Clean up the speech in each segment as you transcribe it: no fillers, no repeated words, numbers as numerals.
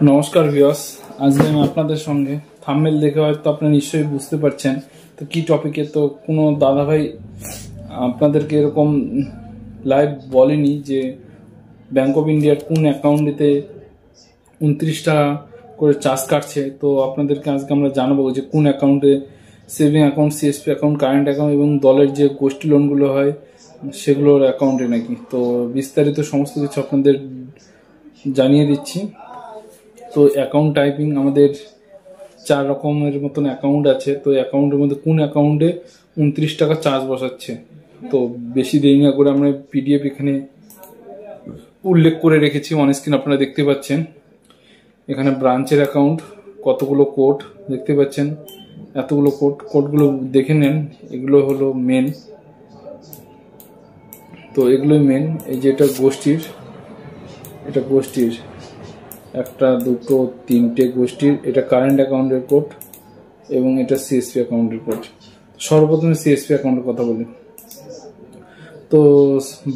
নমস্কার ভিউয়ার্স, আজকে আমি আপনাদের সঙ্গে থাম্বনেল দেখে হয়তো আপনারা নিশ্চয়ই বুঝতে পারছেন তো কি টপিকে। তো কোনো দাদাভাই আপনাদেরকে এরকম লাইভ বলেনি যে ব্যাংক অফ ইন্ডিয়ার কোন অ্যাকাউন্টেতে 29 টাকা করে চার্জ কাটছে। তো আপনাদেরকে আজকে আমরা জানাবো যে কোন অ্যাকাউন্টে saving account, CSP account, current account এবং দলের যে গোষ্ঠী লোনগুলো হয় সেগুলোর অ্যাকাউন্টে নাকি। তো বিস্তারিত সমস্ত কিছু আপনাদের জানিয়ে দিচ্ছি। তো অ্যাকাউন্ট টাইপিং আমাদের 4 রকমের মতন অ্যাকাউন্ট আছে। তো অ্যাকাউন্টের মধ্যে কোন অ্যাকাউন্টে 29 টাকা চার্জ বসাচ্ছে, তো বেশি দেরি না করে আমরা পিডিএফ এখানে উল্লেখ করে রেখেছি, অন স্ক্রিন আপনারা দেখতে পাচ্ছেন। এখানে ব্রাঞ্চের অ্যাকাউন্ট, কতগুলো কোড দেখতে পাচ্ছেন, এতগুলো কোডগুলো দেখে নেন। এগুলো হলো মেন, তো এগুলোই মেন। এই যে এটা গোষ্ঠীর, এটা গোষ্ঠীর একটা, দুটো, তিনটে গোষ্ঠীর। এটা কারেন্ট অ্যাকাউন্টের কোড এবং এটা সিএসপি অ্যাকাউন্টের কোড। সর্বপ্রথমে সিএসপি অ্যাকাউন্টের কথা বলি। তো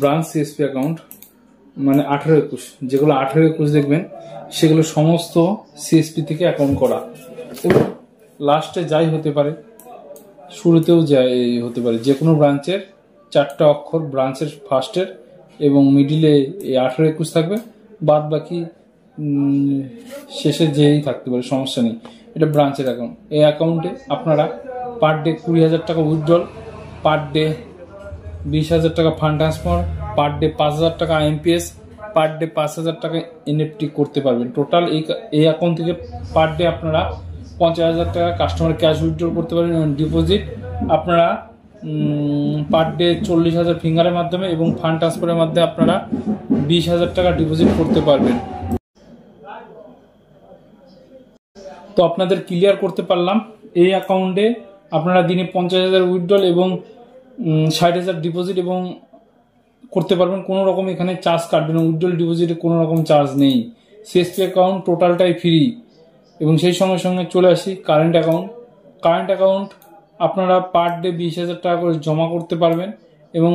ব্রাঞ্চ সিএসপি অ্যাকাউন্ট মানে 18-21, যেগুলো 18-21 দেখবেন সেগুলো সমস্ত সিএসপি থেকে অ্যাকাউন্ট করা, এবং লাস্টে যাই হতে পারে, শুরুতেও যাই হতে পারে, যে কোনো ব্রাঞ্চের 4টা অক্ষর ব্রাঞ্চের ফার্স্টের এবং মিডিলে এই 18-21 থাকবে, বাদ বাকি শেষে যেই থাকতে পারে, সমস্যা নেই। এটা ব্রাঞ্চের অ্যাকাউন্ট। এই অ্যাকাউন্টে আপনারা পার ডে 20,000 টাকা উইথড্রল, পার ডে 20,000 টাকা ফান্ড ট্রান্সফার, পার ডে 5,000 টাকা আইএমপিএস, পার ডে 5,000 টাকা এনএফটি করতে পারবেন। টোটাল এই অ্যাকাউন্ট থেকে পার ডে আপনারা 50,000 টাকা কাস্টমার ক্যাশ উইথড্রল করতে পারবেন, এবং ডিপোজিট আপনারা পার ডে 40,000 ফিঙ্গারের মাধ্যমে এবং ফান্ড ট্রান্সফারের মাধ্যমে আপনারা 20,000 টাকা ডিপোজিট করতে পারবেন। তো আপনাদের ক্লিয়ার করতে পারলাম, এই অ্যাকাউন্টে আপনারা দিনে 50,000 উইথড্রল এবং 60,000 ডিপোজিট এবং করতে পারবেন। কোনো রকম এখানে চার্জ কাটবে না, উইথড্রল ডিপোজিটে কোনো রকম চার্জ নেই। সিএসপি অ্যাকাউন্ট টোটালটাই ফ্রি। এবং সেই সঙ্গে সঙ্গে চলে আসি কারেন্ট অ্যাকাউন্ট। কারেন্ট অ্যাকাউন্ট আপনারা পার ডে 20,000 টাকা করে জমা করতে পারবেন এবং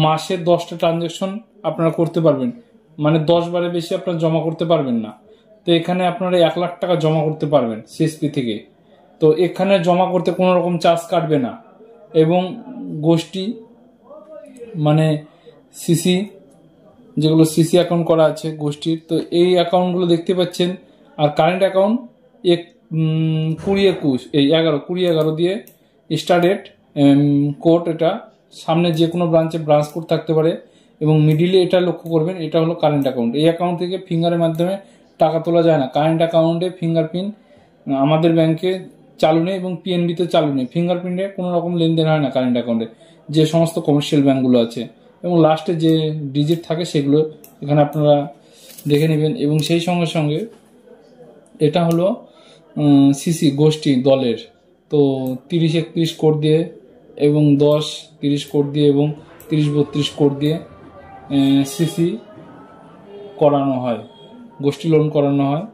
মাসে 10টা ট্রানজ্যাকশন আপনারা করতে পারবেন, মানে 10 বারের বেশি আপনারা জমা করতে পারবেন না। তো এখানে আপনারা 1 লাখ টাকা জমা করতে পারবেন সিএসপি থেকে। তো এখানে জমা করতে কোনো রকম চার্জ কাটবে না। এবং গোষ্ঠী মানে সিসি, যেগুলো সিসি অ্যাকাউন্ট করা আছে গোষ্ঠীর, তো এই অ্যাকাউন্টগুলো দেখতে পাচ্ছেন। আর কারেন্ট অ্যাকাউন্ট 20-21, এই 11-20-11 দিয়ে স্টার্টেড কোড। এটা সামনে যে কোনো ব্রাঞ্চে ব্রাঞ্চ কোড থাকতে পারে এবং মিডিলে এটা লক্ষ্য করবেন, এটা হলো কারেন্ট অ্যাকাউন্ট। এই অ্যাকাউন্ট থেকে ফিঙ্গারের মাধ্যমে টাকা তোলা যায় না। কারেন্ট অ্যাকাউন্টে ফিঙ্গারপ্রিন্ট আমাদের ব্যাংকে চালু নেই এবং পিএনবিতে চালু নেই। ফিঙ্গারপ্রিন্টে কোনো রকম লেনদেন হয় না কারেন্ট অ্যাকাউন্টে, যে সমস্ত কমার্শিয়াল ব্যাংকগুলো আছে। এবং লাস্টে যে ডিজিট থাকে সেগুলো এখানে আপনারা দেখে নেবেন। এবং সেই সঙ্গে সঙ্গে এটা হলো সিসি গোষ্ঠী দলের। তো 30-31 কোড দিয়ে এবং 10-30 কোড দিয়ে এবং 30-32 কোড দিয়ে সিসি করানো হয়, গোষ্ঠী লোন করানো হয়।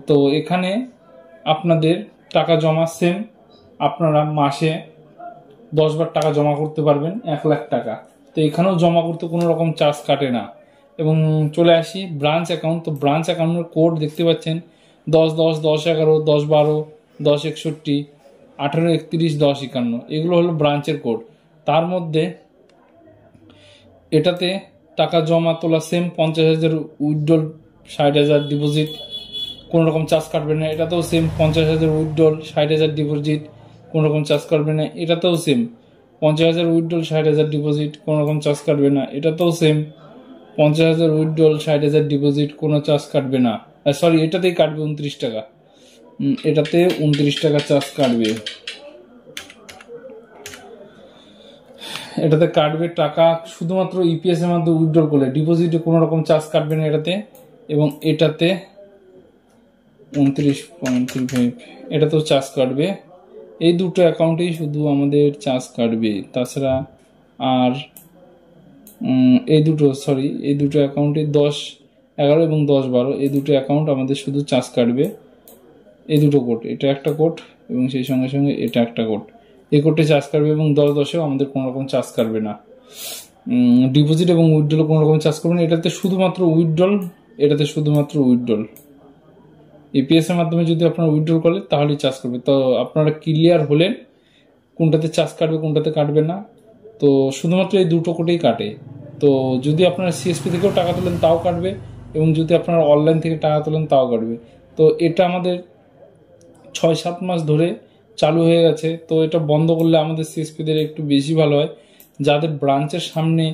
তো এখানে আপনাদের টাকা জমা সেম, আপনারা মাসে 10 বার টাকা জমা করতে পারবেন, 1 লাখ টাকা। তো এখানেও জমা করতে কোনো রকম চার্জ কাটে না। এবং চলে আসি ব্রাঞ্চ অ্যাকাউন্ট। তো ব্রাঞ্চ অ্যাকাউন্টের কোড দেখতে পাচ্ছেন 10-10, 10-11, 10-12, 10-61, 18-31, 10-51, এগুলো হলো ব্রাঞ্চের কোড। তার মধ্যে এটাতে টাকা জমা তোলা সেম, 50,000 উইথড্রল, 60,000 ডিপোজিট, কোনো রকম চার্জ কাটবে না। এটাতেও সেম 50,000 উইথড্রল, 60,000 ডিপোজিট, কোনো রকম চার্জ কাটবে না। এটাতেও সেম 50,000 উইথড্রল, 60,000 ডিপোজিট, কোনো রকম চার্জ কাটবে না। এটাতেও সেম 50,000 উইথড্রল, 60,000 ডিপোজিট, কোনো চার্জ কাটবে না। সরি, এটাতেই কাটবে 29 টাকা, এটাতে 29 টাকা চার্জ কাটবে। এটাতে কাটবে টাকা শুধুমাত্র ইপিএস এর মাধ্যমে উইথড্রল করলে, ডিপোজিটে কোনো রকম চার্জ কাটবে না এটাতে। এবং এটাতে 29.35, এটাতেও চার্জ কাটবে। এই দুটো অ্যাকাউন্টেই শুধু আমাদের চার্জ কাটবে, তাছাড়া আর এই দুটো অ্যাকাউন্টে 10-11 এবং 10-12, এই দুটো অ্যাকাউন্ট আমাদের শুধু চার্জ কাটবে। এই দুটো কোড, এটা একটা কোড এবং সেই সঙ্গে সঙ্গে এটা একটা কোড, এই কোডে চার্জ কাটবে। এবং 10-10-এও আমাদের কোনো রকম চার্জ কাটবে না। ডিপোজিট এবং উইথড্রল কোনো রকম চার্জ করবে না। এটাতে শুধুমাত্র উইথড্রল, এটাতে শুধুমাত্র উইথড্রল। এপিএস এর মাধ্যমে যদি আপনারা উইথড্র করেন তাহলেই চার্জ করবে। তো আপনারা ক্লিয়ার হলেন কোনটাতে চার্জ কাটবে কোনটাতে কাটবে না। তো শুধুমাত্র এই দুটো কোটেই কাটে। তো যদি আপনারা সিএসপি থেকেও টাকা তোলেন তাও কাটবে, এবং যদি আপনারা অনলাইন থেকে টাকা তোলেন তাও কাটবে। তো এটা আমাদের 6-7 মাস ধরে চালু হয়ে গেছে। তো এটা বন্ধ করলে আমাদের সিএসপিদের একটু বেশি ভালো হয়। যাদের ব্রাঞ্চের সামনে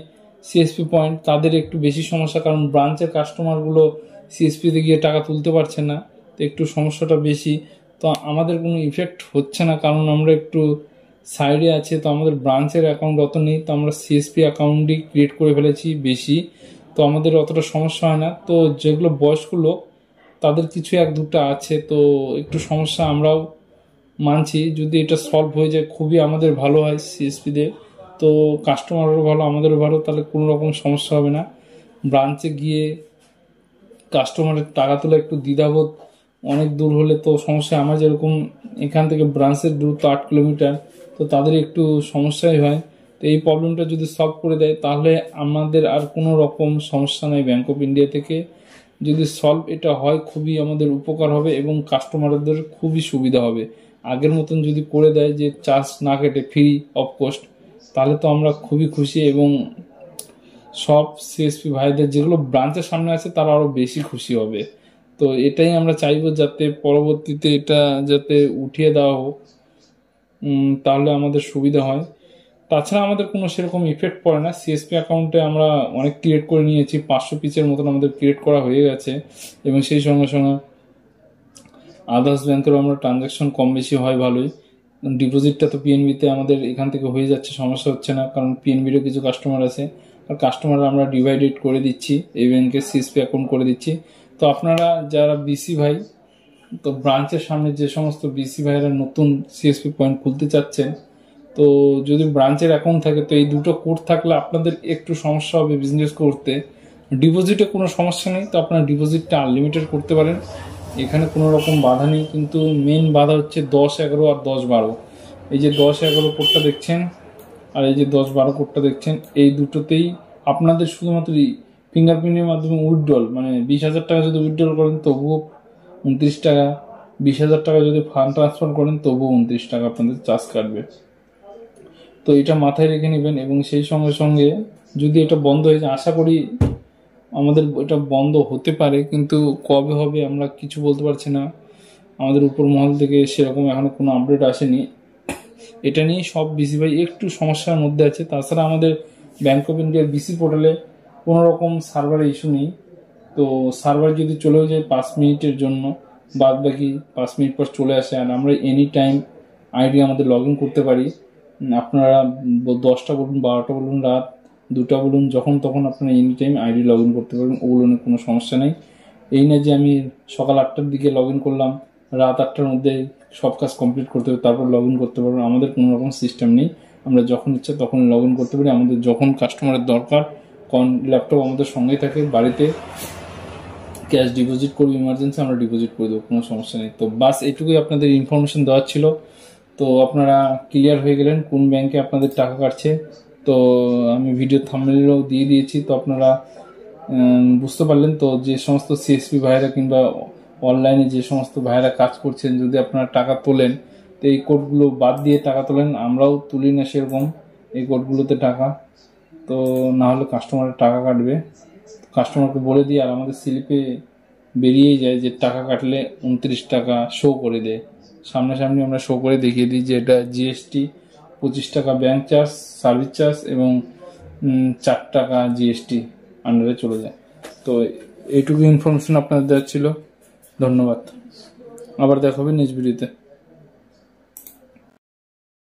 সিএসপি পয়েন্ট তাদের একটু বেশি সমস্যা, কারণ ব্রাঞ্চের কাস্টমারগুলো সিএসপিতে গিয়ে টাকা তুলতে পারছে না, তো একটু সমস্যাটা বেশি। তো আমাদের কোনো ইফেক্ট হচ্ছে না, কারণ আমরা একটু সাইডে আছে, তো আমাদের ব্রাঞ্চের অ্যাকাউন্ট অত নেই, তো আমরা সিএসপি অ্যাকাউন্টই ক্রিয়েট করে ফেলেছি বেশি, তো আমাদের অতটা সমস্যা হয় না। তো যেগুলো বয়স্ক লোক তাদের কিছু এক দুটো আছে, তো একটু সমস্যা আমরাও মানছি। যদি এটা সলভ হয়ে যায় খুবই আমাদের ভালো হয় সিএসপিদের, তো কাস্টমারেরও ভালো আমাদেরও ভালো, তাহলে কোনো রকম সমস্যা হবে না। ব্রাঞ্চে গিয়ে কাস্টমারের টাকা তোলা একটু দ্বিধাবোধ, অনেক দূর হলে তো সমস্যা। আমার যেরকম এখান থেকে ব্রাঞ্চের দূরত্ব 8 কিলোমিটার, তো তাদের একটু সমস্যাই হয়। তো এই প্রবলেমটা যদি সলভ করে দেয় তাহলে আমাদের আর কোনো রকম সমস্যা নেই ব্যাংক অফ ইন্ডিয়া থেকে। যদি সলভ এটা হয় খুবই আমাদের উপকার হবে এবং কাস্টমারদের খুবই সুবিধা হবে। আগের মতন যদি করে দেয় যে চার্জ না কেটে ফ্রি অফ কস্ট, তাহলে তো আমরা খুবই খুশি, এবং সব সিএসপি ভাইদের যেগুলো ব্রাঞ্চের সামনে আছে তারা আরও বেশি খুশি হবে। তো এটাই আমরা চাইবো, যাতে পরবর্তীতে এটা যাতে উঠিয়ে দেওয়া হোক, তাহলে আমাদের সুবিধা হয়। তাছাড়া আমাদের কোনো সেরকম ইফেক্ট পড়ে না। সিএসপি অ্যাকাউন্টে আমরা অনেক ক্রিয়েট করে নিয়েছি, 500 পিসের মতন আমাদের ক্রিয়েট করা হয়ে গেছে, এবং সেই সঙ্গে সঙ্গে আদার্স ব্যাংকেরও আমরা ট্রানজ্যাকশন কম বেশি হয় ভালোই। ডিপোজিটটা তো পিএনবিতে আমাদের এখান থেকে হয়ে যাচ্ছে, সমস্যা হচ্ছে না, কারণ পিএনবিরও কিছু কাস্টমার আছে, আর কাস্টমার আমরা ডিভাইডেড করে দিচ্ছি, এই ব্যাংকে সিএসপি অ্যাকাউন্ট করে দিচ্ছি। তো আপনারা যারা বিসি ভাই, তো ব্রাঞ্চের সামনে যে সমস্ত বিসি ভাইরা নতুন সিএসপি পয়েন্ট খুলতে চাচ্ছেন, তো যদি ব্রাঞ্চের অ্যাকাউন্ট থাকে তো এই দুটো কোড থাকলে আপনাদের একটু সমস্যা হবে বিজনেস করতে। ডিপোজিটে কোনো সমস্যা নেই, তো আপনারা ডিপোজিটটা আনলিমিটেড করতে পারেন, এখানে কোনো রকম বাধা নেই। কিন্তু মেন বাধা হচ্ছে 10-11 আর 10-12। এই যে 10-11 কোডটা দেখছেন আর এই যে 10-12 কোডটা দেখছেন, এই দুটোতেই আপনাদের শুধুমাত্র ফিঙ্গারপ্রিন্টের মাধ্যমে উইথড্রল, মানে 20,000 টাকা যদি উইথড্রল করেন তবুও 29 টাকা, 20,000 টাকা যদি ফান্ড ট্রান্সফার করেন তবুও 29 টাকা আপনাদের চার্জ কাটবে। তো এটা মাথায় রেখে নেবেন, এবং সেই সঙ্গে সঙ্গে যদি এটা বন্ধ হয়ে যায়, আশা করি আমাদের এটা বন্ধ হতে পারে, কিন্তু কবে হবে আমরা কিছু বলতে পারছি না। আমাদের উপর মহল থেকে সেরকম এখনো কোনো আপডেট আসেনি। এটা নিয়ে সব বিসি ভাই একটু সমস্যার মধ্যে আছে। তাছাড়া আমাদের ব্যাংক অফ ইন্ডিয়ার বিসি পোর্টালে কোনো রকম সার্ভারের ইস্যু নেই। তো সার্ভার যদি চলেও যায় 5 মিনিটের জন্য, বাদ বাকি 5 মিনিট পর চলে আসে, আর আমরা এনি টাইম আইডি আমাদের লগ ইন করতে পারি। আপনারা 10টা বলুন, 12টা বলুন, রাত 2টা বলুন, যখন তখন আপনারা any time ID log in করতে পারবেন, ওগুলো নিয়ে কোনো সমস্যা নেই। এই না যে আমি সকাল 8টার দিকে লগ ইন করলাম, রাত 8টার মধ্যে সব কাজ কমপ্লিট করতে হবে তারপর লগ ইন করতে পারবো, আমাদের কোনো রকম সিস্টেম নেই। আমরা যখন ইচ্ছা তখন লগ ইন করতে পারি। আমাদের যখন কাস্টমারের দরকার, ল্যাপটপ আমাদের সঙ্গেই থাকে, বাড়িতে ক্যাশ ডিপোজিট করবো ইমার্জেন্সি, আমরা ডিপোজিট করে দেবো, কোনো সমস্যা নেই। তো বাস এটুকুই আপনাদের ইনফরমেশন দেওয়ার ছিল। তো আপনারা ক্লিয়ার হয়ে গেলেন কোন ব্যাংকে আপনাদের টাকা কাটছে। তো আমি ভিডিও থাম্বনেলও দিয়ে দিয়েছি, তো আপনারা বুঝতে পারলেন। তো যে সমস্ত সিএসপি ভাইরা কিংবা অনলাইনে যে সমস্ত ভাইরা কাজ করছেন, যদি আপনারা টাকা তোলেন তো এই কোডগুলো বাদ দিয়ে টাকা তোলেন, আমরাও তুলি না সেরকম এই কোডগুলোতে টাকা, তো না হলে কাস্টমারের টাকা কাটবে। কাস্টমারকে বলে দিই, আর আমাদের স্লিপে বেরিয়েই যায় যে টাকা কাটলে 29 টাকা শো করে দেয়, সামনাসামনি আমরা শো করে দেখিয়ে দিই যে এটা জিএসটি, 25 টাকা ব্যাংক চার্জ, সার্ভিস চার্জ এবং 4 টাকা জিএসটি আন্ডারে চলে যায়। তো এইটুকু ইনফরমেশন আপনাদের দেওয়ার ছিল। ধন্যবাদ, আবার দেখা হবে নেক্সট ভিডিওতে।